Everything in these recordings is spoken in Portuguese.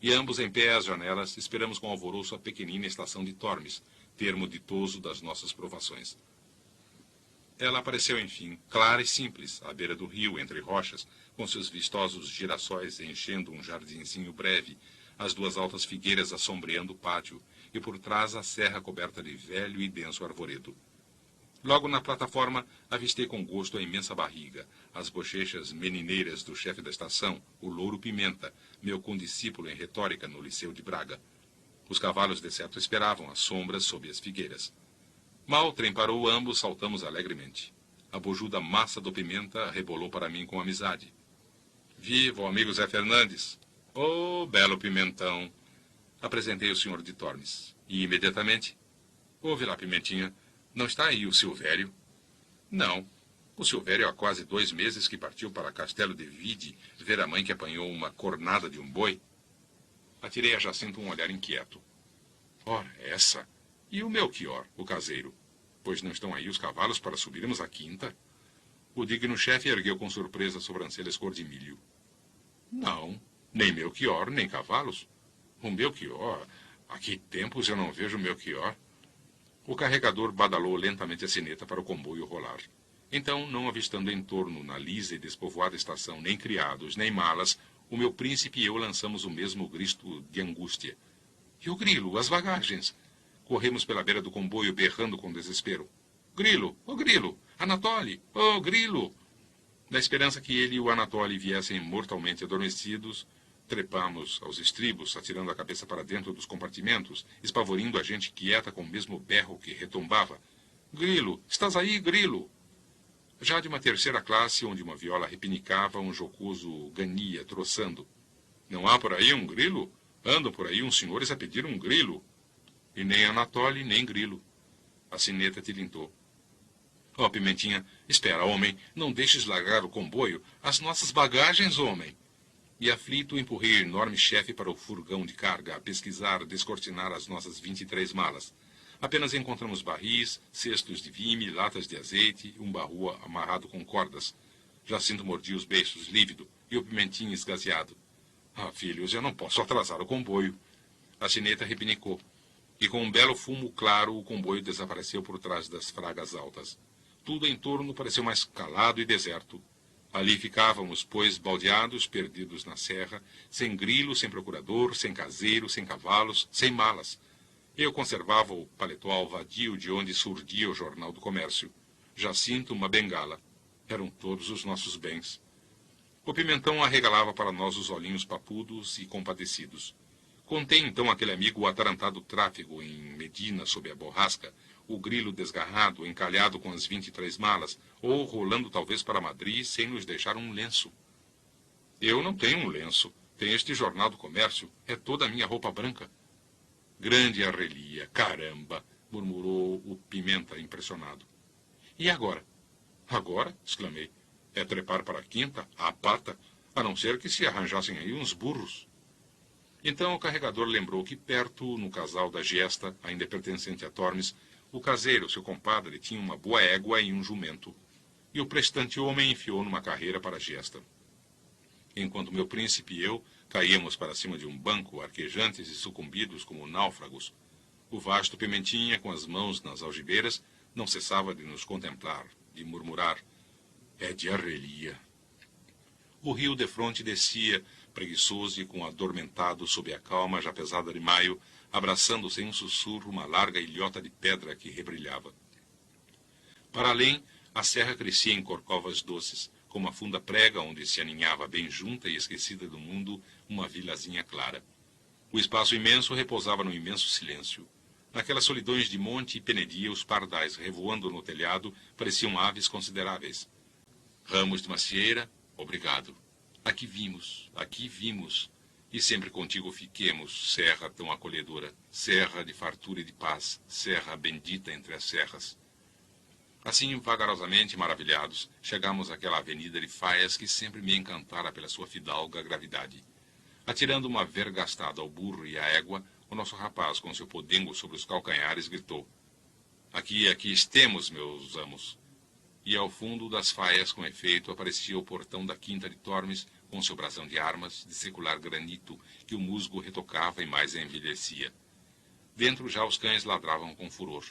e ambos em pé às janelas esperamos com alvoroço a pequenina estação de Tormes, termo ditoso das nossas provações. Ela apareceu, enfim, clara e simples, à beira do rio, entre rochas, com seus vistosos girassóis enchendo um jardinzinho breve, as duas altas figueiras assombreando o pátio, e por trás a serra coberta de velho e denso arvoredo. Logo na plataforma, avistei com gosto a imensa barriga, as bochechas menineiras do chefe da estação, o Louro Pimenta, meu condiscípulo em retórica no Liceu de Braga. Os cavalos, de certo, esperavam as sombras sob as figueiras. Mal o trem parou, ambos saltamos alegremente. A bojuda massa do Pimenta rebolou para mim com amizade. Viva o amigo Zé Fernandes! Oh, belo Pimentão! Apresentei o senhor de Tormes. E, imediatamente, ouve lá, Pimentinha, não está aí o Silvério? Não. O Silvério há quase 2 meses que partiu para Castelo de Vide ver a mãe que apanhou uma cornada de um boi. Atirei a Jacinto um olhar inquieto. Ora, essa... E o Melchior, o caseiro? Pois não estão aí os cavalos para subirmos a quinta? O digno chefe ergueu com surpresa as sobrancelhas cor de milho. Não, nem Melchior, nem cavalos. O Melchior? Há que tempos eu não vejo o Melchior. O carregador badalou lentamente a sineta para o comboio rolar. Então, não avistando em torno, na lisa e despovoada estação, nem criados, nem malas, o meu príncipe e eu lançamos o mesmo grito de angústia. E o grilo, as bagagens? Corremos pela beira do comboio, berrando com desespero. Grilo, ô Grilo, Anatole, ô Grilo! Na esperança que ele e o Anatole viessem mortalmente adormecidos, trepamos aos estribos, atirando a cabeça para dentro dos compartimentos, espavorindo a gente quieta com o mesmo berro que retumbava. Grilo, estás aí, Grilo? Já de uma terceira classe, onde uma viola repinicava, um jocoso gania troçando. Não há por aí um grilo? Andam por aí uns senhores a pedir um grilo. E nem Anatole, nem grilo. A sineta tilintou. Oh, Pimentinha, espera, homem, não deixes largar o comboio, as nossas bagagens, homem. E aflito empurrei o enorme chefe para o furgão de carga, a pesquisar, descortinar as nossas 23 malas. Apenas encontramos barris, cestos de vime, latas de azeite, um baú amarrado com cordas. Jacinto mordia os beiços, lívido, e o Pimentinha esgazeado. Ah, filhos, eu não posso atrasar o comboio. A sineta repinicou. E com um belo fumo claro, o comboio desapareceu por trás das fragas altas. Tudo em torno pareceu mais calado e deserto. Ali ficávamos, pois, baldeados, perdidos na serra, sem grilo, sem procurador, sem caseiro, sem cavalos, sem malas. Eu conservava o paletó alvadio de onde surdia o Jornal do Comércio. Jacinto, uma bengala. Eram todos os nossos bens. O Pimentão arregalava para nós os olhinhos papudos e compadecidos. Contei então àquele amigo o atarantado tráfego em Medina sob a borrasca, o grilo desgarrado, encalhado com as 23 malas, ou rolando talvez para Madrid sem nos deixar um lenço. Eu não tenho um lenço, tenho este Jornal do Comércio, é toda a minha roupa branca. Grande arrelia, caramba, murmurou o Pimenta impressionado. E agora? Agora? Exclamei. É trepar para a quinta, à pata, a não ser que se arranjassem aí uns burros. Então o carregador lembrou que perto, no casal da Giesta, ainda pertencente a Tormes, o caseiro, seu compadre, tinha uma boa égua e um jumento. E o prestante homem enfiou numa carreira para a Giesta. Enquanto meu príncipe e eu caíamos para cima de um banco, arquejantes e sucumbidos como náufragos, o vasto Pimentinha, com as mãos nas algibeiras, não cessava de nos contemplar, de murmurar: é de arrelia. O rio defronte descia, preguiçoso e com adormentado sob a calma já pesada de maio, abraçando sem um sussurro uma larga ilhota de pedra que rebrilhava. Para além, a serra crescia em corcovas doces, como a funda prega onde se aninhava bem junta e esquecida do mundo uma vilazinha clara. O espaço imenso repousava no imenso silêncio. Naquelas solidões de monte e penedia, os pardais revoando no telhado pareciam aves consideráveis. Ramos de macieira, obrigado. Aqui vimos, e sempre contigo fiquemos, serra tão acolhedora, serra de fartura e de paz, serra bendita entre as serras. Assim, vagarosamente maravilhados, chegamos àquela avenida de faias que sempre me encantara pela sua fidalga gravidade. Atirando uma vergastada ao burro e à égua, o nosso rapaz, com seu podengo sobre os calcanhares, gritou: aqui estemos, meus amos. E ao fundo das faias, com efeito, aparecia o portão da quinta de Tormes, com seu brasão de armas, de secular granito, que o musgo retocava e mais a envelhecia. Dentro já os cães ladravam com furor.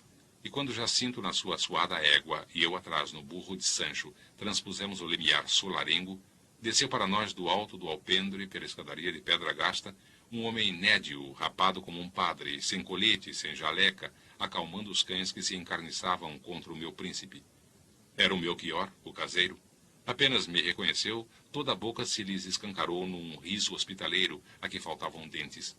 E quando Jacinto na sua suada égua e eu atrás no burro de Sancho transpusemos o limiar solarengo, desceu para nós do alto do alpendre pela escadaria de pedra gasta um homem nédio, rapado como um padre, sem colete, sem jaleca, acalmando os cães que se encarniçavam contra o meu príncipe. Era o Melchior, o caseiro. Apenas me reconheceu, toda a boca se lhes escancarou num riso hospitaleiro, a que faltavam dentes.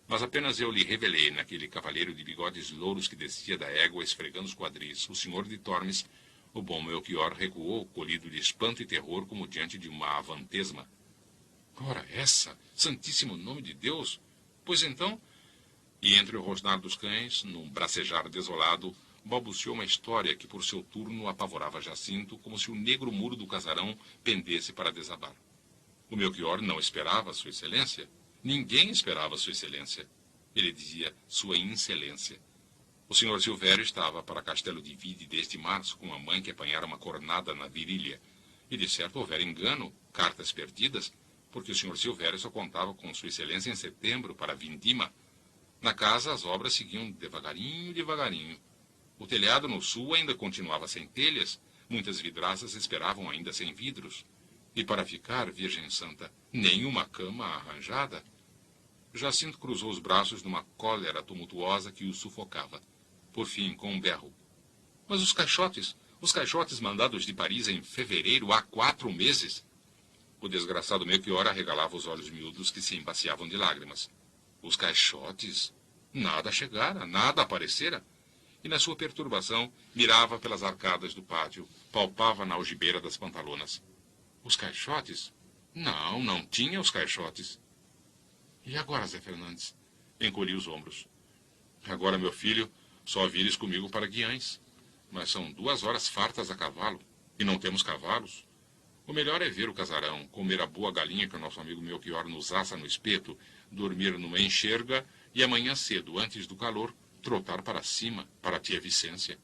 Mas apenas eu lhe revelei, naquele cavalheiro de bigodes louros que descia da égua esfregando os quadris, o senhor de Tormes, o bom Melchior recuou, colhido de espanto e terror como diante de uma avantesma. Ora essa, santíssimo nome de Deus! Pois então... E entre o rosnar dos cães, num bracejar desolado, balbuciou uma história que por seu turno apavorava Jacinto, como se o negro muro do casarão pendesse para desabar. O Melchior não esperava Sua Excelência. Ninguém esperava Sua Excelência. Ele dizia Sua Incelência. O senhor Silvério estava para Castelo de Vide desde março com a mãe que apanhara uma cornada na virilha. E de certo houvera engano, cartas perdidas, porque o senhor Silvério só contava com Sua Excelência em setembro para a vindima. Na casa as obras seguiam devagarinho, devagarinho. O telhado no sul ainda continuava sem telhas, muitas vidraças esperavam ainda sem vidros. E para ficar, Virgem Santa, nem uma cama arranjada. Jacinto cruzou os braços numa cólera tumultuosa que o sufocava. Por fim, com um berro. Mas os caixotes mandados de Paris em fevereiro há 4 meses. O desgraçado Melchior arregalava os olhos miúdos que se embaciavam de lágrimas. Os caixotes? Nada chegara, nada aparecera. E na sua perturbação, mirava pelas arcadas do pátio, palpava na algibeira das pantalonas. Os caixotes? Não, não tinha os caixotes. E agora, Zé Fernandes? Encolhi os ombros. Agora, meu filho, só vires comigo para Guiães. Mas são 2 horas fartas a cavalo, e não temos cavalos. O melhor é ver o casarão, comer a boa galinha que o nosso amigo Melchior nos assa no espeto, dormir numa enxerga e amanhã cedo, antes do calor, trotar para cima, para a tia Vicência.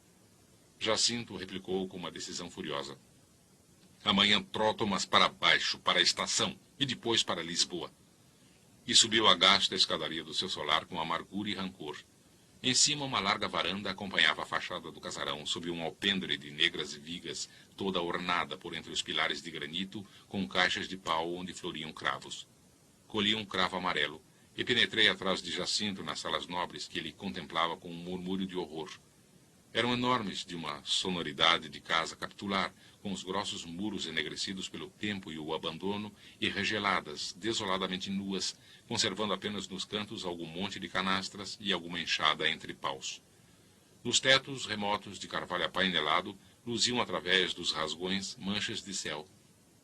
Jacinto replicou com uma decisão furiosa. Amanhã troto, mas para baixo, para a estação, e depois para Lisboa. E subiu a gasta escadaria do seu solar com amargura e rancor. Em cima, uma larga varanda acompanhava a fachada do casarão, sob um alpendre de negras vigas, toda ornada por entre os pilares de granito, com caixas de pau onde floriam cravos. Colhi um cravo amarelo e penetrei atrás de Jacinto nas salas nobres que ele contemplava com um murmúrio de horror. Eram enormes, de uma sonoridade de casa capitular, com os grossos muros enegrecidos pelo tempo e o abandono, e regeladas, desoladamente nuas, conservando apenas nos cantos algum monte de canastras e alguma enxada entre paus. Nos tetos remotos de carvalho apainelado, luziam através dos rasgões manchas de céu.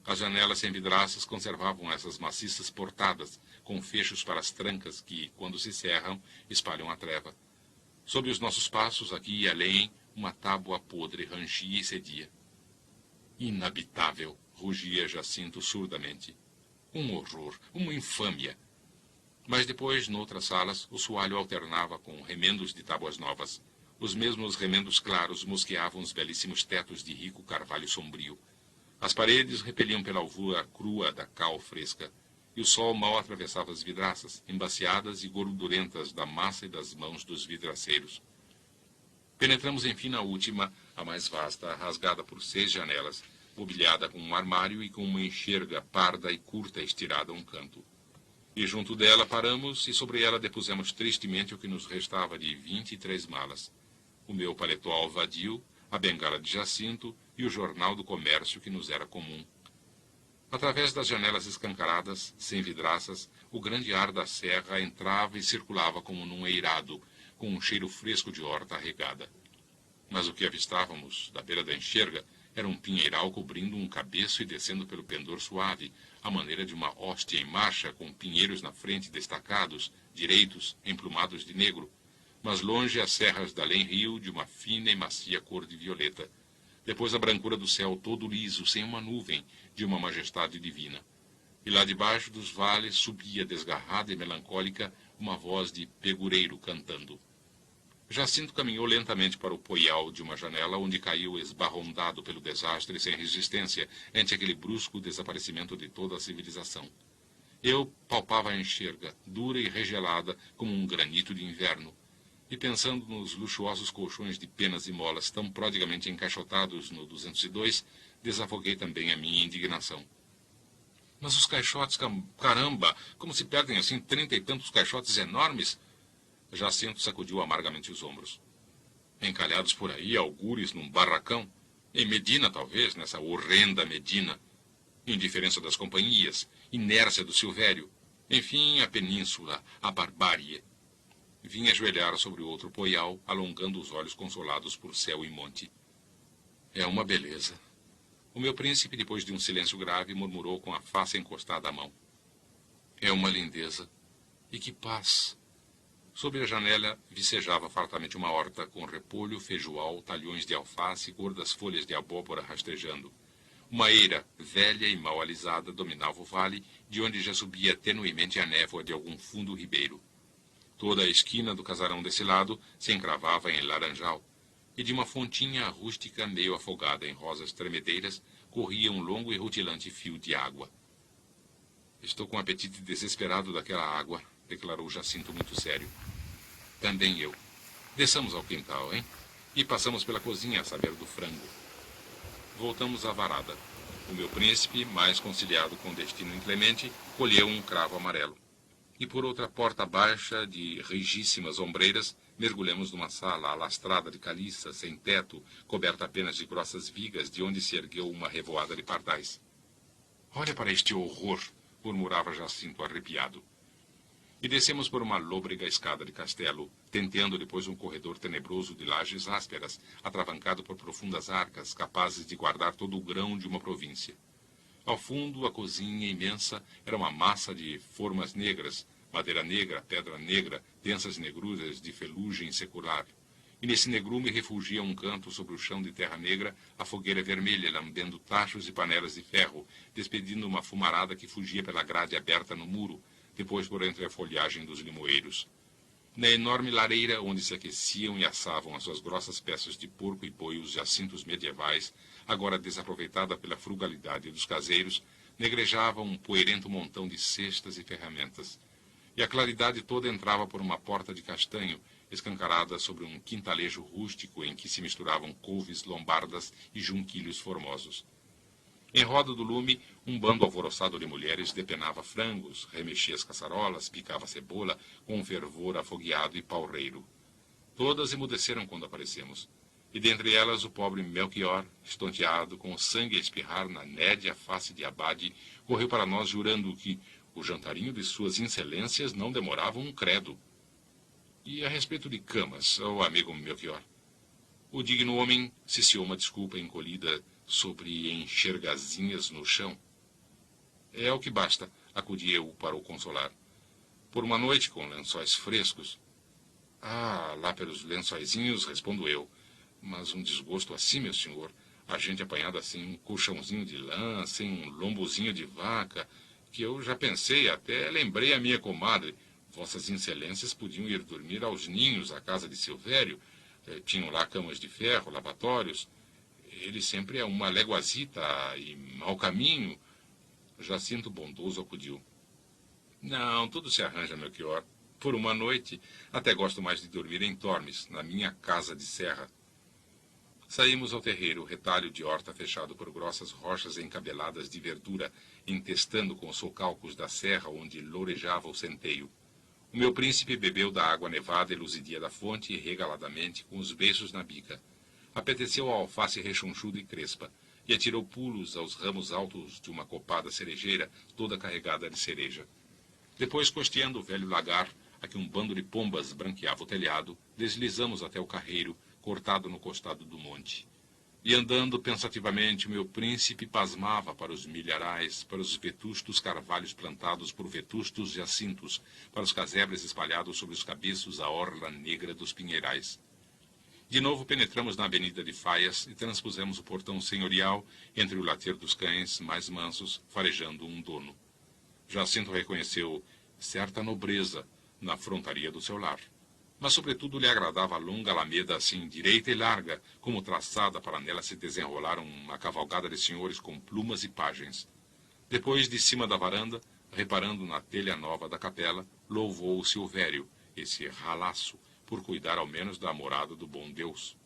As janelas sem vidraças conservavam essas maciças portadas, com fechos para as trancas que, quando se cerram, espalham a treva. Sob os nossos passos, aqui e além, uma tábua podre rangia e cedia. Inabitável, rugia Jacinto surdamente. Um horror, uma infâmia. Mas depois, noutras salas, o soalho alternava com remendos de tábuas novas. Os mesmos remendos claros mosqueavam os belíssimos tetos de rico carvalho sombrio. As paredes repeliam pela alvura crua da cal fresca, e o sol mal atravessava as vidraças, embaciadas e gordurentas da massa e das mãos dos vidraceiros. Penetramos, enfim, na última, a mais vasta, rasgada por 6 janelas, mobiliada com um armário e com uma enxerga parda e curta estirada a um canto. E junto dela paramos e sobre ela depusemos tristemente o que nos restava de 23 malas. O meu paletó alvadio, a bengala de Jacinto e o jornal do comércio que nos era comum. Através das janelas escancaradas, sem vidraças, o grande ar da serra entrava e circulava como num eirado, com um cheiro fresco de horta regada. Mas o que avistávamos, da beira da enxerga, era um pinheiral cobrindo um cabeço e descendo pelo pendor suave, à maneira de uma hóstia em marcha, com pinheiros na frente destacados, direitos, emplumados de negro, mas longe as serras da além-rio de uma fina e macia cor de violeta. Depois a brancura do céu todo liso, sem uma nuvem, de uma majestade divina. E lá debaixo dos vales subia, desgarrada e melancólica, uma voz de pegureiro cantando. Jacinto caminhou lentamente para o poial de uma janela, onde caiu esbarrondado pelo desastre sem resistência ante aquele brusco desaparecimento de toda a civilização. Eu palpava a enxerga, dura e regelada como um granito de inverno, e pensando nos luxuosos colchões de penas e molas tão prodigamente encaixotados no 202, desafoguei também a minha indignação. Mas os caixotes, caramba, como se perdem assim 30 e tantos caixotes enormes? Jacinto sacudiu amargamente os ombros. Encalhados por aí, algures num barracão. Em Medina, talvez, nessa horrenda Medina. Indiferença das companhias, inércia do Silvério. Enfim, a península, a barbárie. Vim ajoelhar sobre o outro poial, alongando os olhos consolados por céu e monte. É uma beleza. O meu príncipe, depois de um silêncio grave, murmurou com a face encostada à mão. É uma lindeza. E que paz! Sob a janela vicejava fartamente uma horta com repolho, feijoal, talhões de alface e gordas folhas de abóbora rastejando. Uma eira, velha e mal alisada, dominava o vale, de onde já subia tenuemente a névoa de algum fundo ribeiro. Toda a esquina do casarão desse lado se encravava em laranjal, e de uma fontinha rústica meio afogada em rosas tremedeiras corria um longo e rutilante fio de água. Estou com um apetite desesperado daquela água, declarou Jacinto muito sério. Também eu. Desçamos ao quintal, hein? E passamos pela cozinha a saber do frango. Voltamos à varada. O meu príncipe, mais conciliado com o destino inclemente, colheu um cravo amarelo. E por outra porta baixa, de rigíssimas ombreiras, mergulhamos numa sala alastrada de caliça, sem teto, coberta apenas de grossas vigas, de onde se ergueu uma revoada de pardais. Olha para este horror, murmurava Jacinto arrepiado. E descemos por uma lôbrega escada de castelo, tenteando depois um corredor tenebroso de lajes ásperas, atravancado por profundas arcas, capazes de guardar todo o grão de uma província. Ao fundo, a cozinha imensa era uma massa de formas negras, madeira negra, pedra negra, densas negruras de felugem secular. E nesse negrume refugia um canto sobre o chão de terra negra a fogueira vermelha, lambendo tachos e panelas de ferro, despedindo uma fumarada que fugia pela grade aberta no muro, depois por entre a folhagem dos limoeiros. Na enorme lareira, onde se aqueciam e assavam as suas grossas peças de porco e boi os jacintos medievais, agora desaproveitada pela frugalidade dos caseiros, negrejava um poeirento montão de cestas e ferramentas. E a claridade toda entrava por uma porta de castanho, escancarada sobre um quintalejo rústico em que se misturavam couves lombardas e junquilhos formosos. Em roda do lume, um bando alvoroçado de mulheres depenava frangos, remexia as caçarolas, picava cebola, com um fervor afogueado e palreiro. Todas emudeceram quando aparecemos. E dentre elas o pobre Melchior, estonteado, com o sangue a espirrar na nédia face de Abade, correu para nós jurando que o jantarinho de suas excelências não demorava um credo. E a respeito de camas, ó amigo Melchior? O digno homem ciciou uma desculpa encolhida sobre enxergazinhas no chão. É o que basta, acudi eu para o consolar. Por uma noite com lençóis frescos. Ah, lá pelos lençóizinhos, respondo eu. Mas um desgosto assim, meu senhor. A gente apanhada assim, um colchãozinho de lã, sem um lombozinho de vaca, que eu já pensei, até lembrei a minha comadre. Vossas excelências podiam ir dormir aos ninhos à casa de Silvério. Tinham lá camas de ferro, lavatórios. Ele sempre é uma léguazita e mau caminho. Jacinto bondoso acudiu. Não, tudo se arranja, Melchior. Por uma noite, até gosto mais de dormir em Tormes, na minha casa de serra. Saímos ao terreiro, retalho de horta fechado por grossas rochas encabeladas de verdura, entestando com os socalcos da serra onde lourejava o centeio. O meu príncipe bebeu da água nevada e luzidia da fonte regaladamente, com os beiços na bica. Apeteceu a alface rechonchuda e crespa, e atirou pulos aos ramos altos de uma copada cerejeira, toda carregada de cereja. Depois, costeando o velho lagar, a que um bando de pombas branqueava o telhado, deslizamos até o carreiro, cortado no costado do monte. E andando pensativamente, o meu príncipe pasmava para os milharais, para os vetustos carvalhos plantados por vetustos jacintos, para os casebres espalhados sobre os cabeços a orla negra dos pinheirais. De novo penetramos na avenida de Faias e transpusemos o portão senhorial entre o latir dos cães mais mansos, farejando um dono. Jacinto reconheceu certa nobreza na frontaria do seu lar. Mas, sobretudo, lhe agradava a longa alameda assim, direita e larga, como traçada para nela se desenrolar uma cavalgada de senhores com plumas e pajens. Depois, de cima da varanda, reparando na telha nova da capela, louvou o Silvério, esse ralaço, por cuidar ao menos da morada do bom Deus.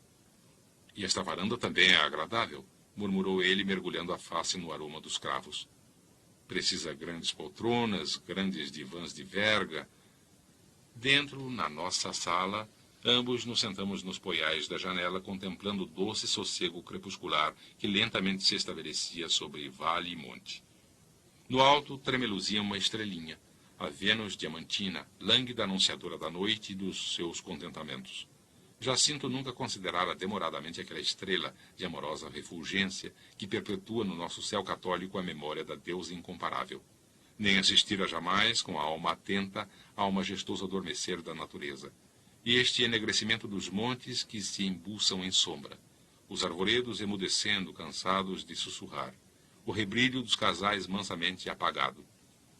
E esta varanda também é agradável, murmurou ele, mergulhando a face no aroma dos cravos. Precisa grandes poltronas, grandes divãs de verga. Dentro, na nossa sala, ambos nos sentamos nos poiais da janela, contemplando o doce sossego crepuscular que lentamente se estabelecia sobre vale e monte. No alto tremeluzia uma estrelinha, a Vênus diamantina, lânguida anunciadora da noite e dos seus contentamentos. Jacinto nunca considerara demoradamente aquela estrela de amorosa refulgência que perpetua no nosso céu católico a memória da deusa incomparável. Nem assistira jamais, com a alma atenta, ao majestoso adormecer da natureza. E este enegrecimento dos montes que se embuçam em sombra. Os arvoredos emudecendo, cansados de sussurrar. O rebrilho dos casais mansamente apagado.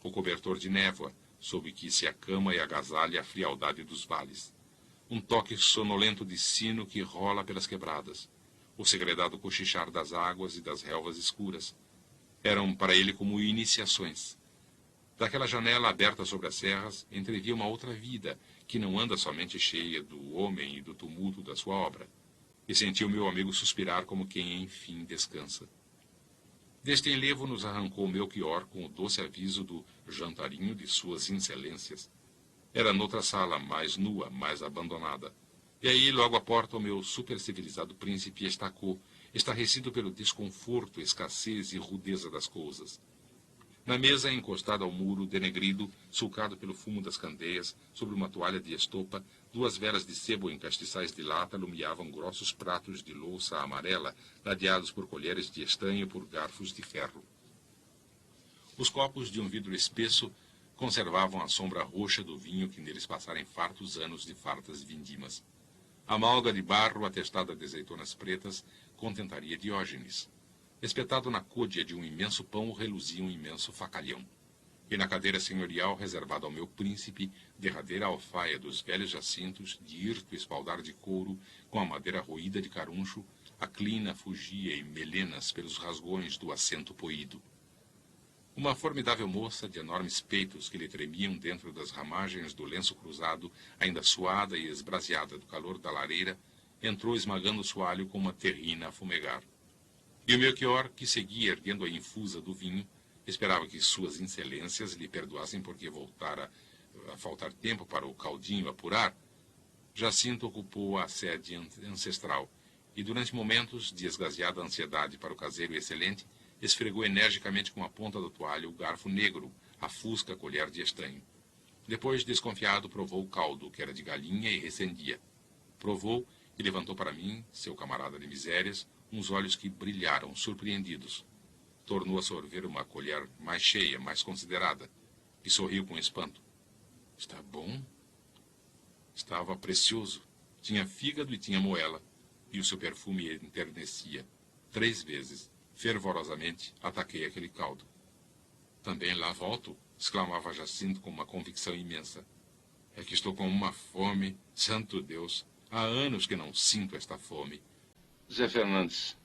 O cobertor de névoa, sob que se acama e agasalha a frialdade dos vales. Um toque sonolento de sino que rola pelas quebradas. O segredado cochichar das águas e das relvas escuras. Eram para ele como iniciações. Daquela janela aberta sobre as serras, entrevia uma outra vida, que não anda somente cheia do homem e do tumulto da sua obra. E sentiu meu amigo suspirar como quem, enfim, descansa. Deste enlevo nos arrancou Melchior com o doce aviso do jantarinho de suas excelências. Era noutra sala, mais nua, mais abandonada. E aí, logo à porta, o meu supercivilizado príncipe estacou, estarrecido pelo desconforto, escassez e rudeza das coisas. Na mesa, encostado ao muro, denegrido, sulcado pelo fumo das candeias, sobre uma toalha de estopa, duas velas de sebo em castiçais de lata alumiavam grossos pratos de louça amarela, ladeados por colheres de estanho por garfos de ferro. Os copos de um vidro espesso conservavam a sombra roxa do vinho que neles passara fartos anos de fartas vindimas. A malga de barro, atestada de azeitonas pretas, contentaria Diógenes. Espetado na côdea de um imenso pão, reluzia um imenso facalhão. E na cadeira senhorial, reservada ao meu príncipe, derradeira alfaia dos velhos jacintos, de hirto espaldar de couro, com a madeira roída de caruncho, a clina fugia em melenas pelos rasgões do assento poído. Uma formidável moça de enormes peitos que lhe tremiam dentro das ramagens do lenço cruzado, ainda suada e esbraseada do calor da lareira, entrou esmagando o soalho com uma terrina a fumegar. E o Melchior, que seguia erguendo a infusa do vinho, esperava que suas excelências lhe perdoassem porque voltara a faltar tempo para o caldinho apurar. Jacinto ocupou a sede ancestral e, durante momentos de esgazeada ansiedade para o caseiro excelente, esfregou energicamente com a ponta da toalha o garfo negro, a fusca colher de estanho. Depois, desconfiado, provou o caldo, que era de galinha e recendia. Provou e levantou para mim, seu camarada de misérias, uns olhos que brilharam, surpreendidos. Tornou a sorver uma colher mais cheia, mais considerada, e sorriu com espanto. Está bom? Estava precioso. Tinha fígado e tinha moela, e o seu perfume enternecia. 3 vezes, fervorosamente, ataquei aquele caldo. Também lá volto, exclamava Jacinto com uma convicção imensa. É que estou com uma fome, santo Deus, há anos que não sinto esta fome. Zé Fernandes,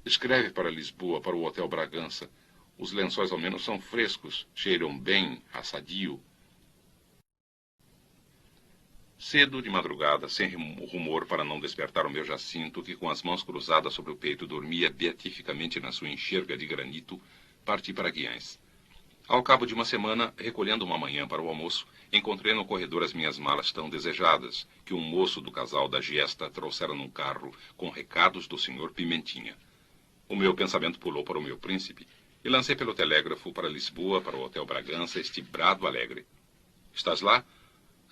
escreve para Lisboa, para o Hotel Bragança. Os lençóis ao menos são frescos, cheiram bem, a sadio. Cedo de madrugada, sem rumor para não despertar o meu Jacinto, que com as mãos cruzadas sobre o peito dormia beatificamente na sua enxerga de granito, parti para Guiães. Ao cabo de uma semana, recolhendo uma manhã para o almoço, encontrei no corredor as minhas malas tão desejadas, que um moço do casal da Giesta trouxera num carro com recados do senhor Pimentinha. O meu pensamento pulou para o meu príncipe e lancei pelo telégrafo para Lisboa, para o Hotel Bragança, este brado alegre. Estás lá?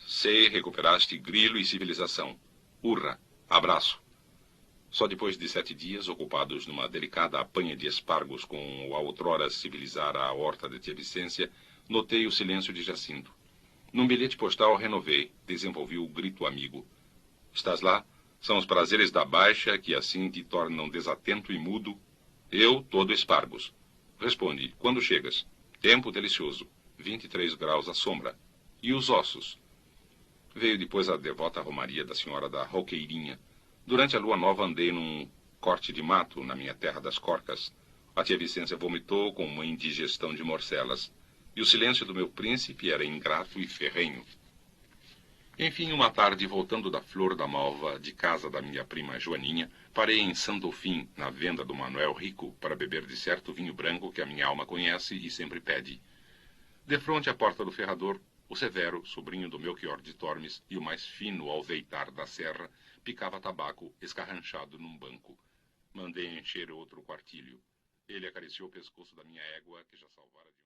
Sei, recuperaste grilo e civilização. Urra! Abraço! Só depois de 7 dias, ocupados numa delicada apanha de espargos com o a outrora civilizar a horta de tia Vicência, notei o silêncio de Jacinto. Num bilhete postal renovei, desenvolvi o grito amigo. Estás lá? São os prazeres da baixa que assim te tornam desatento e mudo. Eu, todo espargos. Responde, quando chegas? Tempo delicioso, 23 graus à sombra. E os ossos? Veio depois a devota romaria da Senhora da Roqueirinha. Durante a lua nova andei num corte de mato na minha terra das Corcas. A tia Vicência vomitou com uma indigestão de morcelas. E o silêncio do meu príncipe era ingrato e ferrenho. Enfim, uma tarde, voltando da Flor da Malva, de casa da minha prima Joaninha, parei em Santofim, na venda do Manuel Rico, para beber de certo vinho branco que a minha alma conhece e sempre pede. Defronte à porta do ferrador, o Severo, sobrinho do Melchior de Tormes e o mais fino alveitar da serra, picava tabaco escarranchado num banco. Mandei encher outro quartilho. Ele acariciou o pescoço da minha égua, que já salvara de